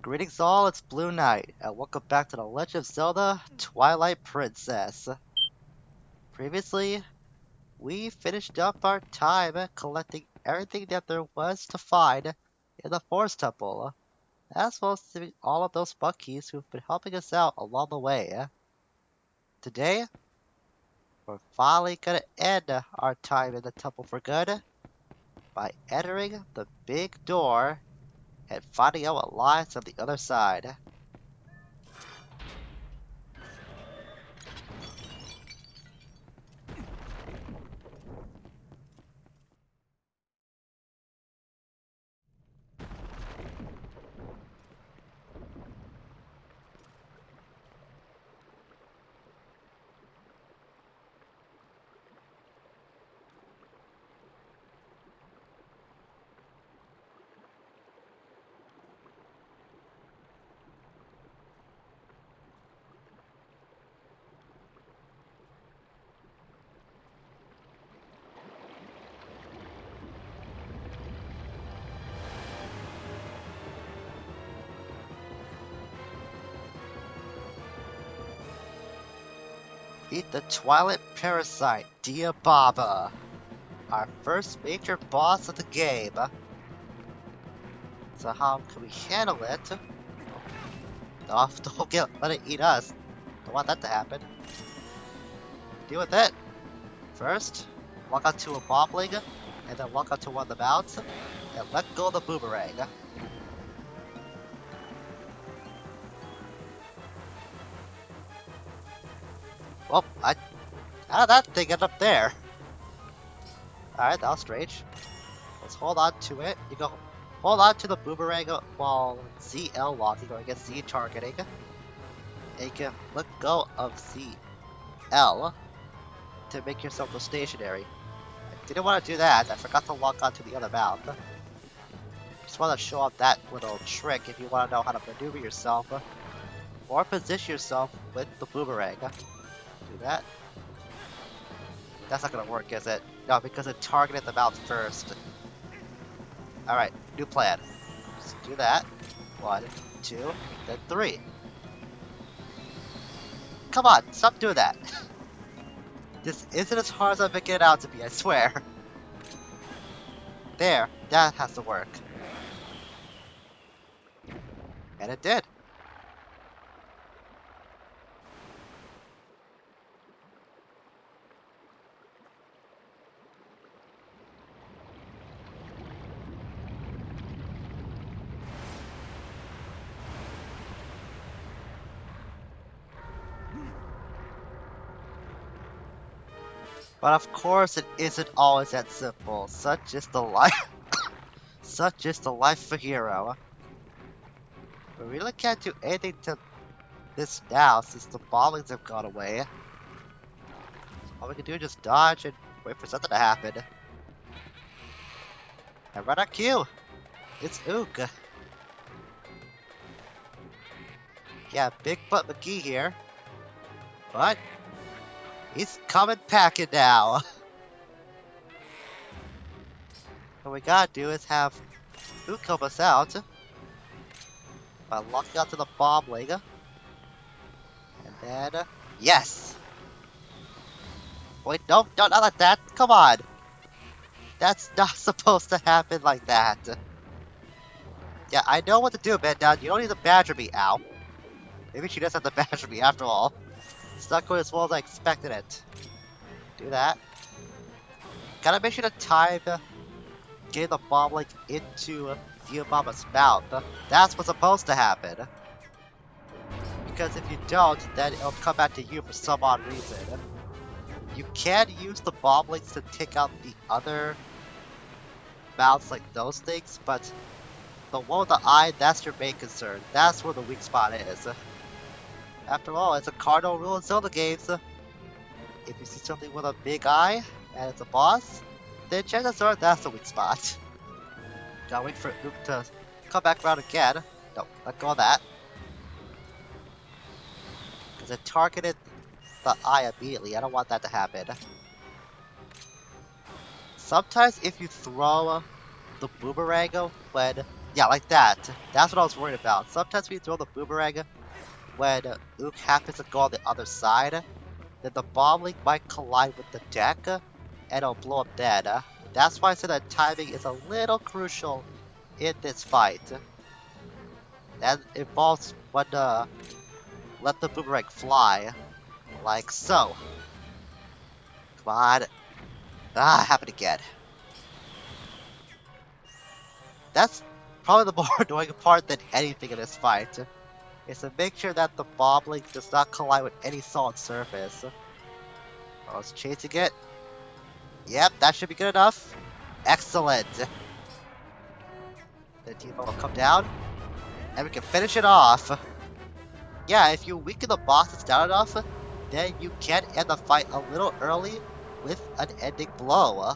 Greetings all, it's Blue Knight, and welcome back to the Legend of Zelda Twilight Princess. Previously, we finished up our time collecting everything that there was to find in the Forest Temple, as well as saving all of those monkeys who've been helping us out along the way. Today, we're finally gonna end our time in the temple for good by entering the big door and finding out what lies on the other side. Meet the Twilight Parasite, Diababa, our first major boss of the game. So how can we handle it? No, let it eat us. Don't want that to happen. Deal with it. First, walk onto a bobbling, and then walk onto one of the mounts, and let go of the boomerang. Well, how did that thing end up there? Alright, that was strange. Let's hold on to it. You go hold on to the boomerang while ZL locking or I guess Z targeting. And you can let go of ZL to make yourself go stationary. I didn't want to do that. I forgot to lock onto the other mount. Just want to show off that little trick if you want to know how to maneuver yourself or position yourself with the boomerang. Do that. That's not gonna work, is it? No, because it targeted the mount first. Alright, new plan. Just do that. 1, 2, then 3. Come on, stop doing that. This isn't as hard as I'm making it out to be, I swear. There, that has to work. And it did. But of course it isn't always that simple. Such is the life such is the life of a hero. We really can't do anything to this now since the bombings have gone away. All we can do is just dodge and wait for something to happen. And run our cue! It's Ook. Yeah, Big Butt McGee here. But he's coming packing now. What we gotta do is have Ook help us out by locking onto the bomb leg. And then, yes! Wait, no, not like that. Come on. That's not supposed to happen like that. Yeah, I know what to do, man. Now, you don't need to badger me, ow. Maybe she does have to badger me after all. It's not going as well as I expected it. Do that. Gotta make sure to time get the bomb like into Diababa's mouth. That's what's supposed to happen. Because if you don't, then it'll come back to you for some odd reason. You can use the bomb links to take out the other mounts like those things, but the one with the eye, that's your main concern. That's where the weak spot is. After all, it's a cardinal rule in Zelda games. If you see something with a big eye, and it's a boss, then chances are that's the weak spot. Gotta wait for Ook to come back around again. No, let go of that. Because it targeted the eye immediately. I don't want that to happen. Sometimes if you throw the boomerang when Yeah, like that. That's what I was worried about. Sometimes when you throw the boomerang, when Ook happens to go on the other side, then the bomb link might collide with the deck, and it'll blow up dead. That's why I said that timing is a little crucial in this fight. That involves when let the boomerang fly, like so. Come on. Ah, happened again. That's probably the more annoying part than anything in this fight, is to make sure that the bomb link does not collide with any solid surface. I was chasing it. Yep, that should be good enough. Excellent. The Diababa will come down, and we can finish it off. Yeah, if you weaken the bosses down enough, then you can end the fight a little early with an ending blow.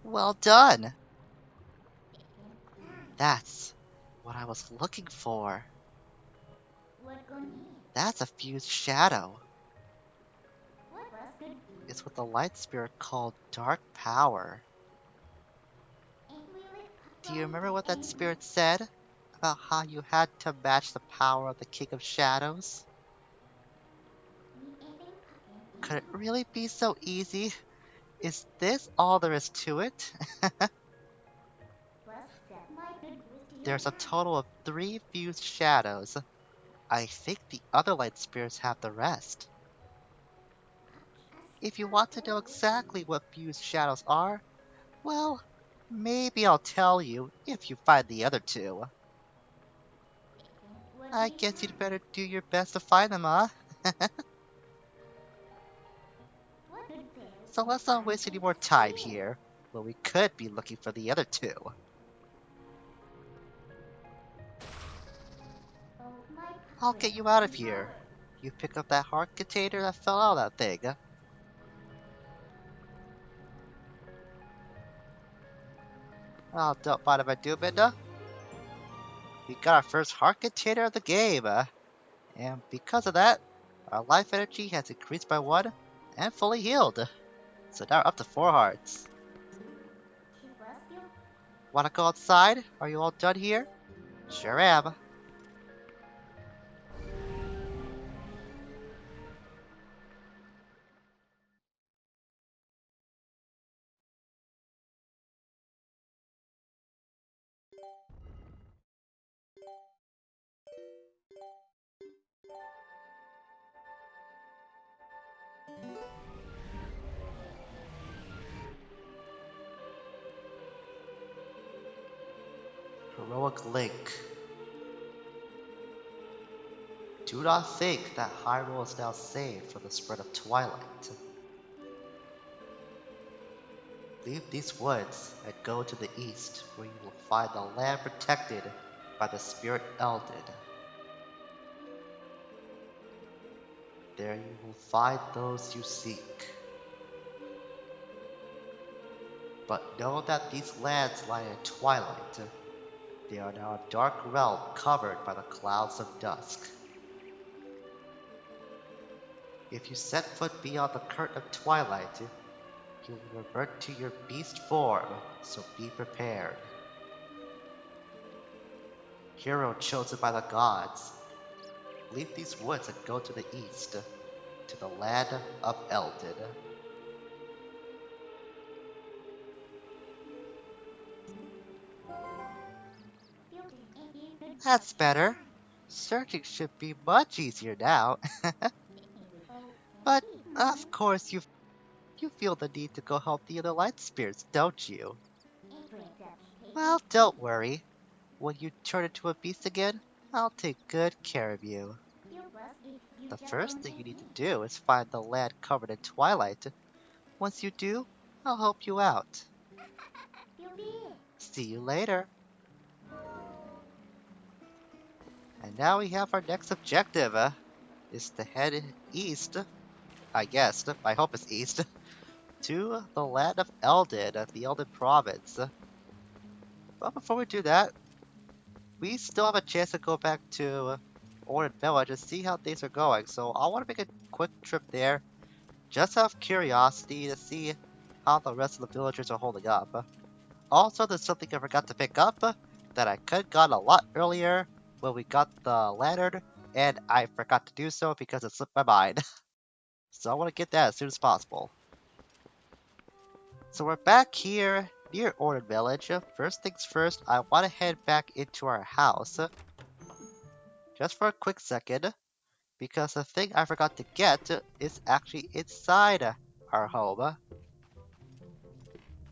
Well done. That's what I was looking for. That's a fused shadow. It's what the light spirit called dark power. Do you remember what that spirit said about how you had to match the power of the King of Shadows? Could it really be so easy? Is this all there is to it? There's a total of 3 fused shadows. I think the other light spirits have the rest. If you want to know exactly what fused shadows are, well, maybe I'll tell you if you find the other 2. I guess you'd better do your best to find them, huh? So let's not waste any more time here, when we could be looking for the other 2. I'll get you out of here. You pick up that heart container that fell out of that thing. Oh, don't mind if I do, Midna. We got our first heart container of the game, and because of that, our life energy has increased by 1 and fully healed. So now we're up to 4 hearts. Wanna go outside? Are you all done here? Sure am. Heroic Link. Do not think that Hyrule is now safe from the spread of Twilight. Leave these woods and go to the east, where you will find the land protected by the Spirit Eldin. There you will find those you seek. But know that these lands lie in twilight. They are now a dark realm covered by the clouds of dusk. If you set foot beyond the curtain of twilight, you will revert to your beast form, so be prepared. Hero chosen by the gods, leave these woods and go to the east, to the land of Eldin. That's better. Searching should be much easier now. But, of course, you feel the need to go help the other light spirits, don't you? Well, don't worry. When you turn into a beast again, I'll take good care of you. The first thing you need to do is find the land covered in twilight. Once you do, I'll help you out. See you later. And now we have our next objective. Is to head east, I guess, I hope it's east, to the land of Eldin, the Eldin province. But before we do that, we still have a chance to go back to Orin Village and see how things are going. So I want to make a quick trip there, just out of curiosity to see how the rest of the villagers are holding up. Also, there's something I forgot to pick up that I could have gotten a lot earlier when we got the lantern, and I forgot to do so because it slipped my mind. So I want to get that as soon as possible. So we're back here near Orin Village. First things first, I want to head back into our house. Just for a quick second, because the thing I forgot to get is actually inside our home.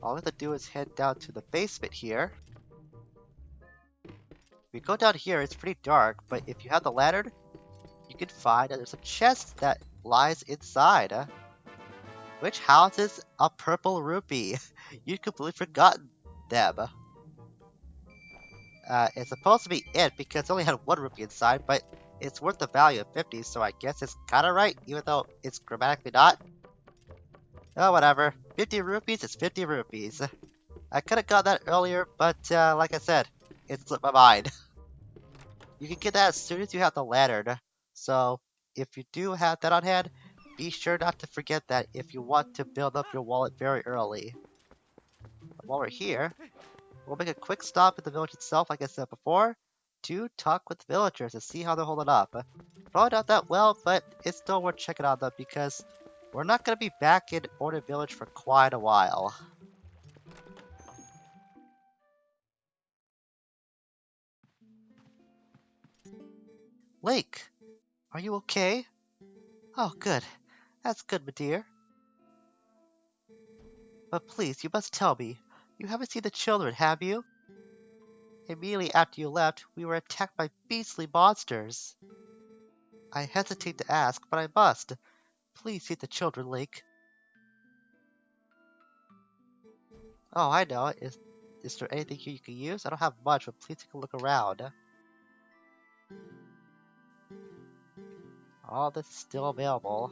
All we have to do is head down to the basement here. If you go down here, it's pretty dark, but if you have the lantern, you can find that there's a chest that lies inside, which houses a purple rupee. You'd completely forgotten them. It's supposed to be it because it only had one rupee inside, but it's worth the value of 50, so I guess it's kinda right, even though it's grammatically not. Oh, whatever. 50 rupees is 50 rupees. I could've got that earlier, but like I said, it slipped my mind. You can get that as soon as you have the lantern, so if you do have that on hand, be sure not to forget that if you want to build up your wallet very early. But while we're here, we'll make a quick stop at the village itself, like I said before, to talk with the villagers and see how they're holding up. Probably not that well, but it's still worth checking on them because we're not going to be back in Order Village for quite a while. Lake, are you okay? Oh, good. That's good, my dear. But please, you must tell me. You haven't seen the children, have you? Immediately after you left, we were attacked by beastly monsters. I hesitate to ask, but I must. Please see the children, Lake. Oh, I know. Is there anything here you can use? I don't have much, but please take a look around. All this is still available.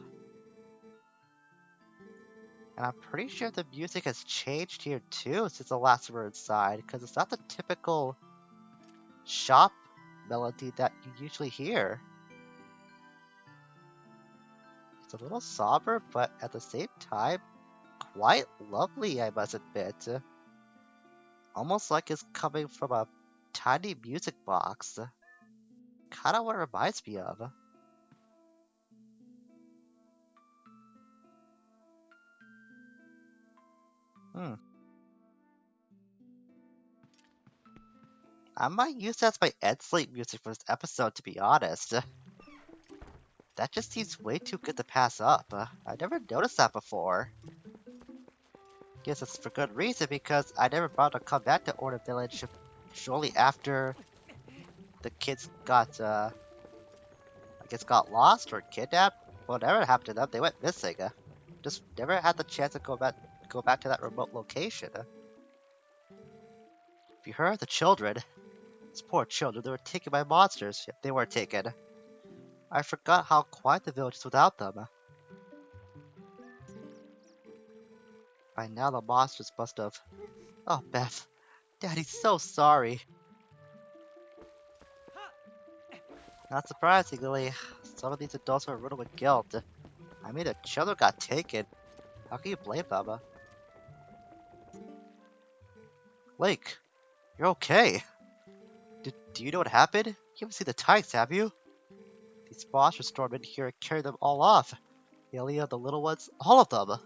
And I'm pretty sure the music has changed here too since the last we were inside, because it's not the typical shop melody that you usually hear. It's a little somber, but at the same time, quite lovely, I must admit. Almost like it's coming from a tiny music box. Kinda what it reminds me of. Hmm. I might use that as my end sleep music for this episode, to be honest. That just seems way too good to pass up. I never noticed that before. Guess it's for good reason because I never bothered to come back to Order Village shortly after the kids got, I guess got lost or kidnapped. Whatever happened to them, they went missing. Just never had the chance to go back to that remote location. If you heard the children, these poor children, they were taken by monsters. If they weren't taken, I forgot how quiet the village is without them. By now, the monsters must have. Oh, Beth, Daddy's so sorry. Not surprisingly, some of these adults are riddled with guilt. I mean, the children got taken. How can you blame them? Lake, you're okay. Do you know what happened? You haven't seen the tides, have you? These monsters stormed in here and carried them all off. Ilya, the little ones, all of them.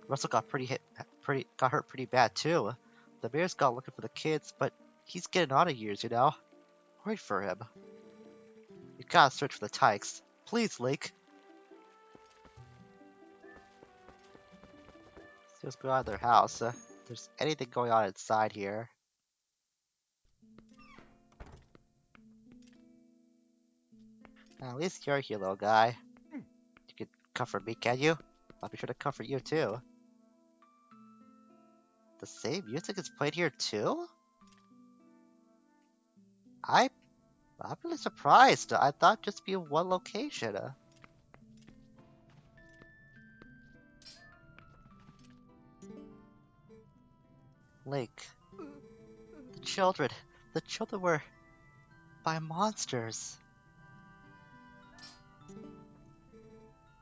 Russell got got hurt pretty bad too. The mayor's gone looking for the kids, but he's getting on in years, you know. Worried for him. You gotta search for the Tykes. Please, Lake. See what's going on in their house. If there's anything going on inside here. At least you're here, little guy. You can comfort me, can you? I'll be sure to comfort you too. The same music is played here too? I'm really surprised. I thought just be in one location. Lake. The children. The children were by monsters.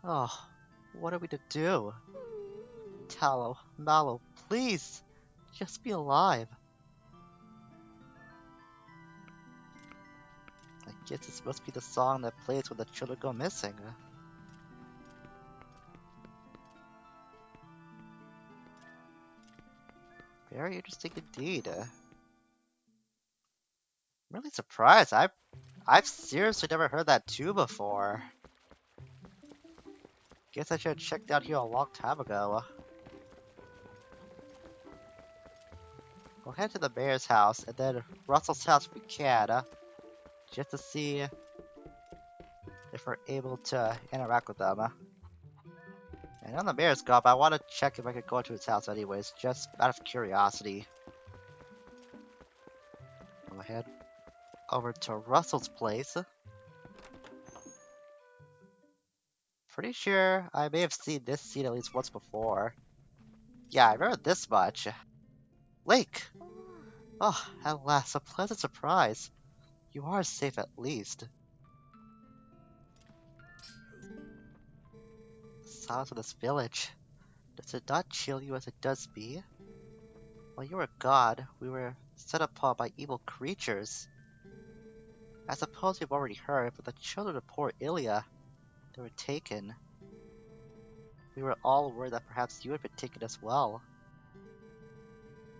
Oh, what are we to do? Tallow, Mallow, please, just be alive. I guess it's supposed to be the song that plays when the children go missing. Very interesting indeed. I'm really surprised. I've seriously never heard that tune before. Guess I should have checked out here a long time ago. We'll head to the mayor's house and then Russell's house if we can, just to see if we're able to interact with them. And on the mayor's gone, but I want to check if I could go into his house anyways, just out of curiosity. I'll head over to Russell's place. Pretty sure I may have seen this scene at least once before. Yeah, I remember this much. Lake! Oh, at last, a pleasant surprise. You are safe at least. The silence of this village. Does it not chill you as it does me? While you were gone, we were set upon by evil creatures. I suppose you've already heard, but the children of poor Ilya, they were taken. We were all worried that perhaps you had been taken as well.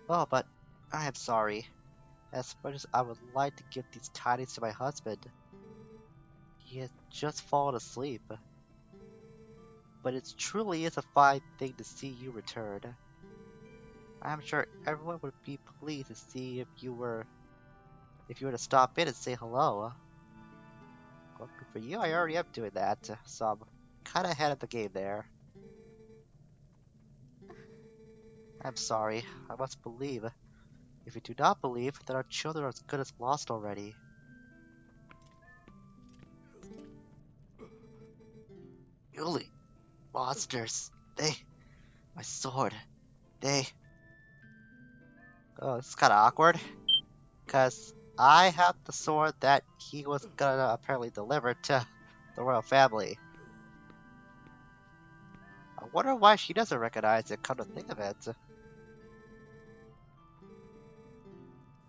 Oh, but I am sorry. As much as I would like to give these tidings to my husband, he has just fallen asleep. But it truly is a fine thing to see you return. I am sure everyone would be pleased to see if you were to stop in and say hello. Well, good for you, I already am doing that, so I'm kinda ahead of the game there. I'm sorry, I must believe. If you do not believe, then our children are as good as lost already. Yuli, monsters, my sword, they... Oh, this is kinda awkward, cause I have the sword that he was gonna apparently deliver to the royal family. I wonder why she doesn't recognize it, come to think of it.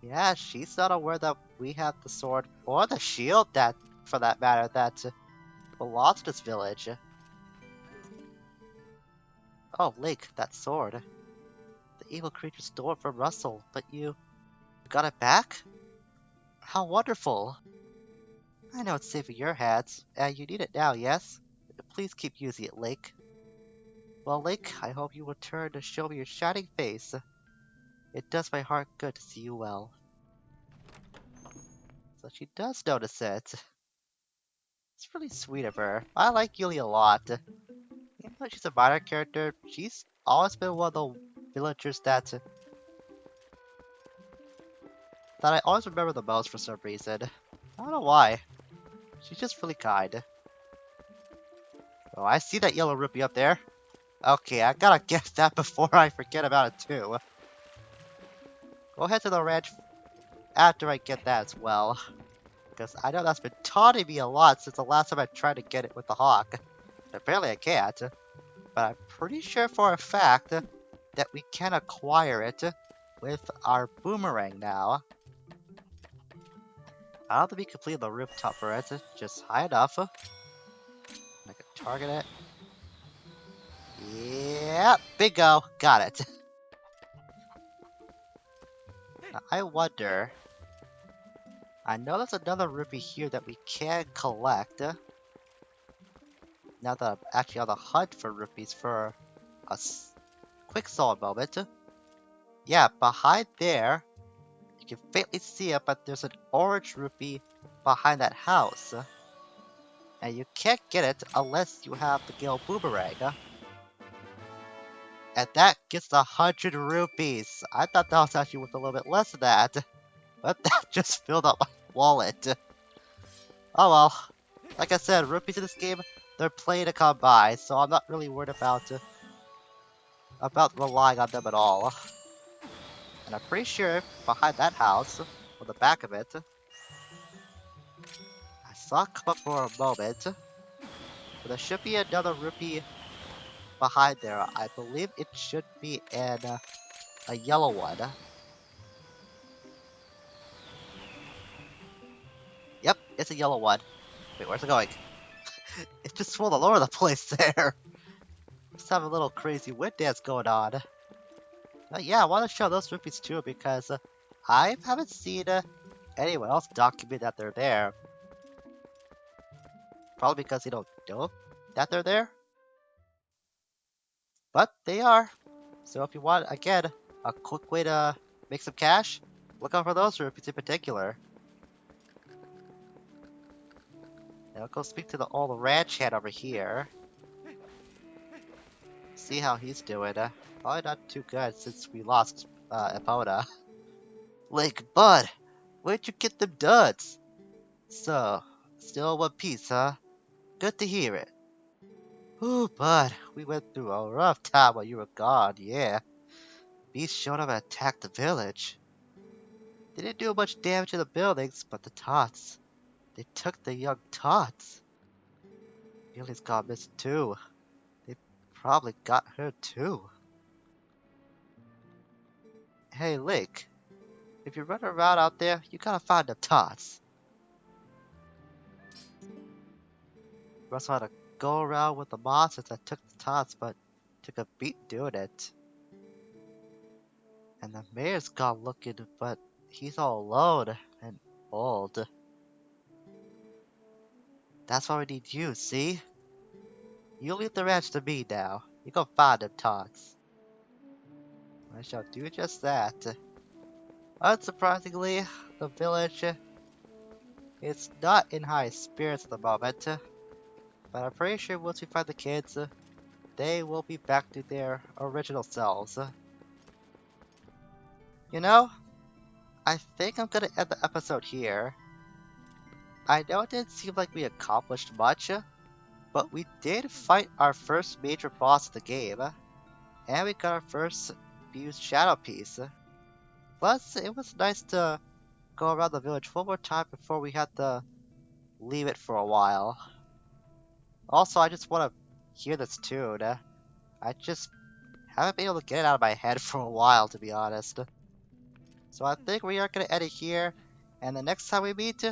Yeah, she's not aware that we have the sword, or the shield that, for that matter, that belongs to this village. Oh, Link, that sword. The evil creature stole it from Russell, but you got it back? How wonderful! I know it's safe in your hands, and you need it now, yes? Please keep using it, Link. Well, Link, I hope you will return to show me your shining face. It does my heart good to see you well. So she does notice it. It's really sweet of her. I like Yuli a lot. Even though she's a minor character, she's always been one of the villagers that I always remember the most for some reason. I don't know why. She's just really kind. Oh, I see that yellow rupee up there. Okay, I gotta get that before I forget about it too. Go head to the ranch after I get that as well. Because I know that's been taunting me a lot since the last time I tried to get it with the hawk. Apparently I can't. But I'm pretty sure for a fact that we can acquire it with our boomerang now. I don't have to be completely on the rooftop for it, just high enough. I can target it. Yeah, bingo, got it. Now, I wonder, I know there's another rupee here that we can collect. Now that I'm actually on the hunt for rupees for a quick solid moment. Yeah, behind there, you can faintly see it, but there's an orange rupee behind that house. And you can't get it unless you have the Gale Boomerang. And that gets 100 rupees. I thought that was actually worth a little bit less than that. But that just filled up my wallet. Oh well. Like I said, rupees in this game, they're plenty to come by, so I'm not really worried about relying on them at all. And I'm pretty sure behind that house, on the back of it, I saw it come up for a moment, but there should be another rupee behind there. I believe it should be a yellow one. Yep, it's a yellow one. Wait, where's it going? It just swirled all over the place there. Just have a little crazy wind dance going on. Yeah, I want to show those rupees too because I haven't seen anyone else document that they're there. Probably because they don't know that they're there. But they are. So if you want, again, a quick way to make some cash, look out for those rupees in particular. Now I'll go speak to the old ranch hand over here. See how he's doing. Probably not too good since we lost Epona. Link, bud, where'd you get them duds? So, still in one piece, huh? Good to hear it. Ooh, bud, we went through a rough time while you were gone, yeah. Beasts showed up and attacked the village. They didn't do much damage to the buildings, but the tots. They took the young tots. Millie's got missing too. They probably got her too. Hey, Link, if you run around out there, you gotta find the tots. You also had to go around with the monsters that took the tots, but took a beat doing it. And the mayor's gone looking, but he's all alone and old. That's why we need you, see? You leave the ranch to me now. You go find them tots. I shall do just that. Unsurprisingly, the village is not in high spirits at the moment, but I'm pretty sure once we find the kids, they will be back to their original selves. You know, I think I'm gonna end the episode here. I know it didn't seem like we accomplished much, but we did fight our first major boss of the game, and we got our first fused shadow piece. Plus, it was nice to go around the village one more time before we had to leave it for a while. Also, I just want to hear this tune. I just haven't been able to get it out of my head for a while, to be honest. So I think we are going to end it here, and the next time we meet,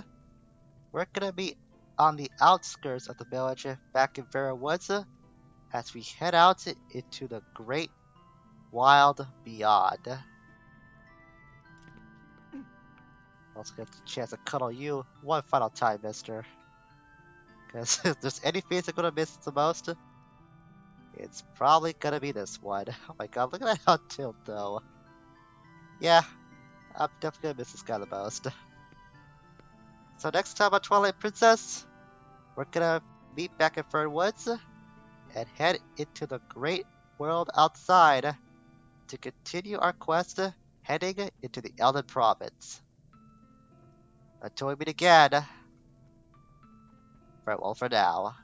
we're going to meet on the outskirts of the village back in Vera Woods as we head out into the great wild beyond. Also get the chance to cuddle you one final time, mister. Because if there's any face I'm going to miss the most, it's probably going to be this one. Oh my god, look at that hot tilt though. Yeah, I'm definitely going to miss this guy the most. So next time on Twilight Princess, we're gonna meet back in Fern Woods and head into the great world outside to continue our quest heading into the Elden Province. Until we meet again, farewell for now.